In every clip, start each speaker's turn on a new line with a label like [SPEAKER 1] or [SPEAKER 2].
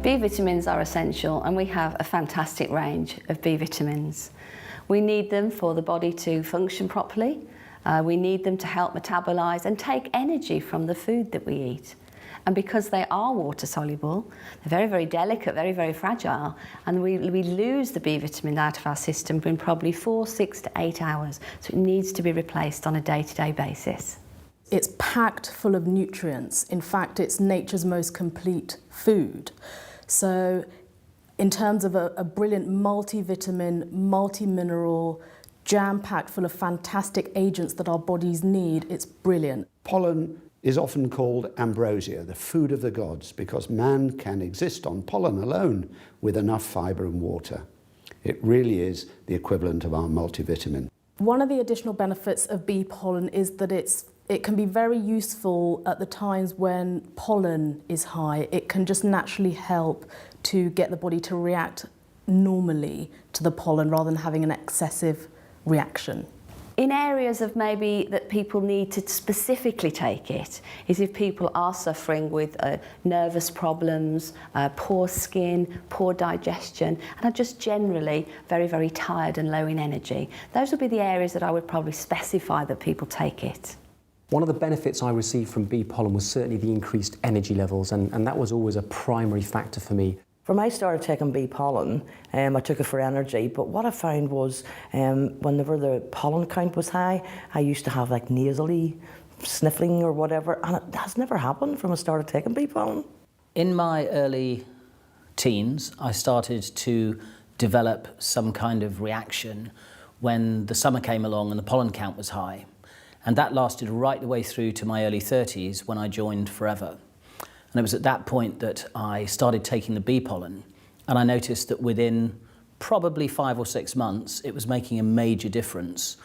[SPEAKER 1] B vitamins are essential, and we have a fantastic range of B vitamins. We need them for the body to function properly. We need them to help metabolize and take energy from the food that we eat. And because they are water soluble, they're very, very delicate, very, very fragile, and we lose the B vitamin out of our system in probably 4, 6 to 8 hours. So it needs to be replaced on a day-to-day basis.
[SPEAKER 2] It's packed full of nutrients. In fact, it's nature's most complete food. So in terms of a brilliant multivitamin, multi-mineral, jam-packed full of fantastic agents that our bodies need, it's brilliant.
[SPEAKER 3] Pollen is often called ambrosia, the food of the gods, because man can exist on pollen alone with enough fibre and water. It really is the equivalent of our multivitamin.
[SPEAKER 2] One of the additional benefits of bee pollen is that it can be very useful at the times when pollen is high. It can just naturally help to get the body to react normally to the pollen rather than having an excessive reaction.
[SPEAKER 1] In areas of maybe that people need to specifically take it is if people are suffering with nervous problems, poor skin, poor digestion, and are just generally very, very tired and low in energy. Those would be the areas that I would probably specify that people take it.
[SPEAKER 4] One of the benefits I received from bee pollen was certainly the increased energy levels, and that was always a primary factor for me.
[SPEAKER 5] When I started taking bee pollen, I took it for energy, but what I found was whenever the pollen count was high, I used to have like nasally sniffling or whatever, and it has never happened from I started taking bee pollen.
[SPEAKER 6] In my early teens, I started to develop some kind of reaction when the summer came along and the pollen count was high. And that lasted right the way through to my early 30s when I joined Forever. And it was at that point that I started taking the bee pollen, and I noticed that within probably 5 or 6 months, it was making a major difference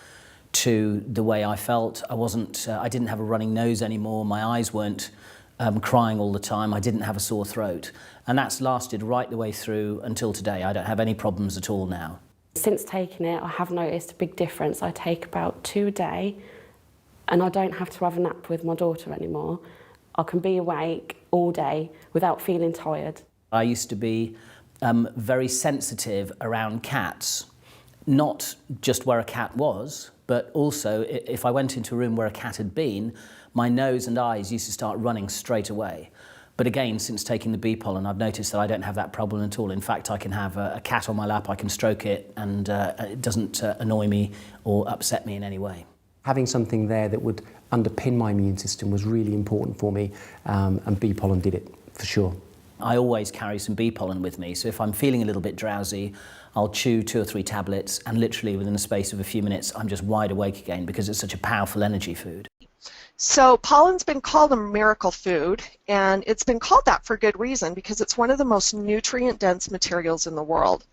[SPEAKER 6] to the way I felt. I didn't have a running nose anymore, my eyes weren't crying all the time, I didn't have a sore throat. And that's lasted right the way through until today. I don't have any problems at all now.
[SPEAKER 7] Since taking it, I have noticed a big difference. I take about 2 a day, and I don't have to have a nap with my daughter anymore. I can be awake all day without feeling tired.
[SPEAKER 6] I used to be very sensitive around cats, not just where a cat was, but also if I went into a room where a cat had been, my nose and eyes used to start running straight away. But again, since taking the bee pollen, I've noticed that I don't have that problem at all. In fact, I can have a cat on my lap, I can stroke it, and it doesn't annoy me or upset me in any way.
[SPEAKER 4] Having something there that would underpin my immune system was really important for me, and bee pollen did it, for sure.
[SPEAKER 6] I always carry some bee pollen with me, so if I'm feeling a little bit drowsy, I'll chew 2 or 3 tablets, and literally within the space of a few minutes, I'm just wide awake again because it's such a powerful energy food.
[SPEAKER 8] So pollen's been called a miracle food, and it's been called that for good reason because it's one of the most nutrient-dense materials in the world.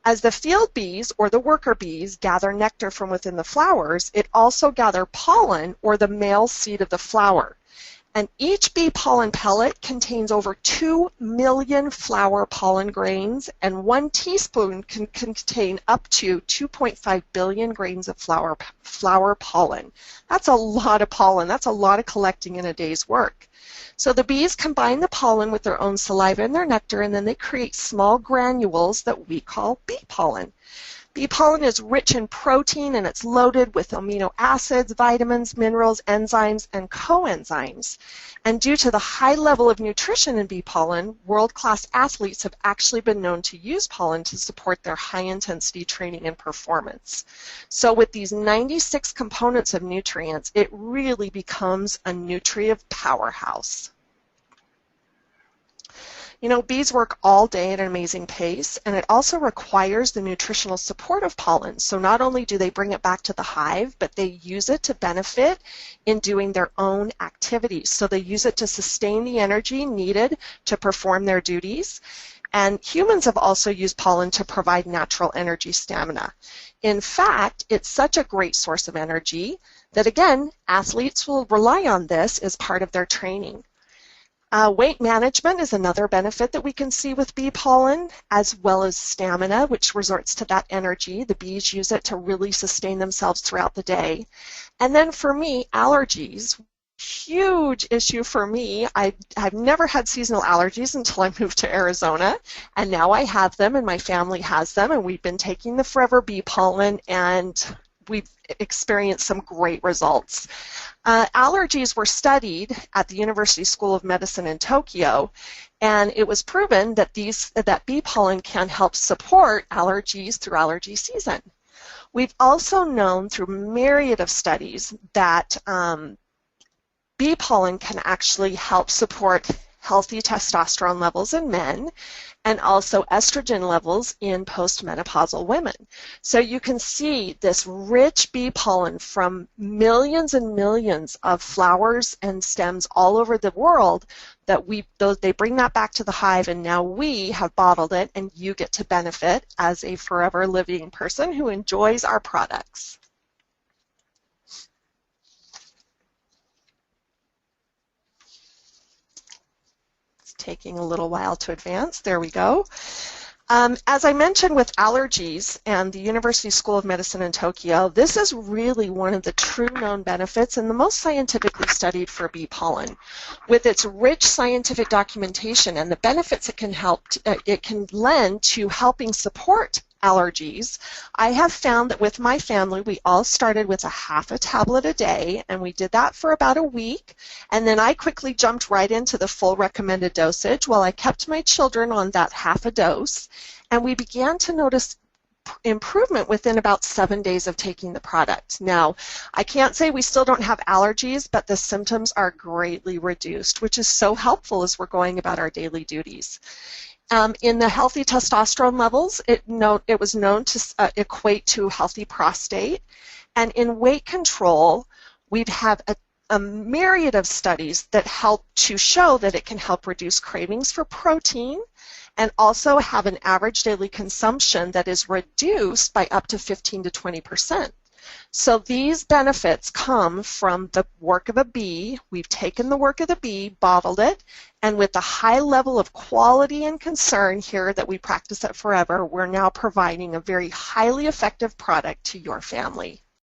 [SPEAKER 8] As the field bees, or the worker bees, gather nectar from within the flowers, it also gathers pollen, or the male seed of the flower. And each bee pollen pellet contains over 2 million flower pollen grains, and 1 teaspoon can contain up to 2.5 billion grains of flower pollen. That's a lot of pollen. That's a lot of collecting in a day's work. So the bees combine the pollen with their own saliva and their nectar, and then they create small granules that we call bee pollen. Bee pollen is rich in protein, and it's loaded with amino acids, vitamins, minerals, enzymes, and coenzymes. And due to the high level of nutrition in bee pollen, world-class athletes have actually been known to use pollen to support their high-intensity training and performance. So with these 96 components of nutrients, it really becomes a nutritive powerhouse. You know, bees work all day at an amazing pace, and it also requires the nutritional support of pollen. So not only do they bring it back to the hive, but they use it to benefit in doing their own activities. So they use it to sustain the energy needed to perform their duties. And humans have also used pollen to provide natural energy stamina. In fact, it's such a great source of energy that, again, athletes will rely on this as part of their training. Weight management is another benefit that we can see with bee pollen, as well as stamina, which resorts to that energy. The bees use it to really sustain themselves throughout the day. And then for me, allergies, huge issue for me. I've never had seasonal allergies until I moved to Arizona, and now I have them and my family has them, and we've been taking the Forever Bee Pollen and we've experienced some great results. Allergies were studied at the University School of Medicine in Tokyo, and it was proven that that bee pollen can help support allergies through allergy season. We've also known through myriad of studies that bee pollen can actually help support healthy testosterone levels in men and also estrogen levels in postmenopausal women. So you can see this rich bee pollen from millions and millions of flowers and stems all over the world that they bring that back to the hive, and now we have bottled it and you get to benefit as a forever living person who enjoys our products. Taking a little while to advance. There we go. As I mentioned with allergies and the University School of Medicine in Tokyo, this is really one of the true known benefits and the most scientifically studied for bee pollen. With its rich scientific documentation and the benefits it can lend to helping support allergies, I have found that with my family, we all started with half a tablet a day, and we did that for about a week, and then I quickly jumped right into the full recommended dosage while I kept my children on that half a dose, and we began to notice improvement within about 7 days of taking the product. Now, I can't say we still don't have allergies, but the symptoms are greatly reduced, which is so helpful as we're going about our daily duties. In the healthy testosterone levels, it was known to equate to healthy prostate. And in weight control, we've had a myriad of studies that help to show that it can help reduce cravings for protein and also have an average daily consumption that is reduced by up to 15 to 20%. So these benefits come from the work of a bee. We've taken the work of the bee, bottled it, and with the high level of quality and concern here that we practice at Forever, we're now providing a very highly effective product to your family.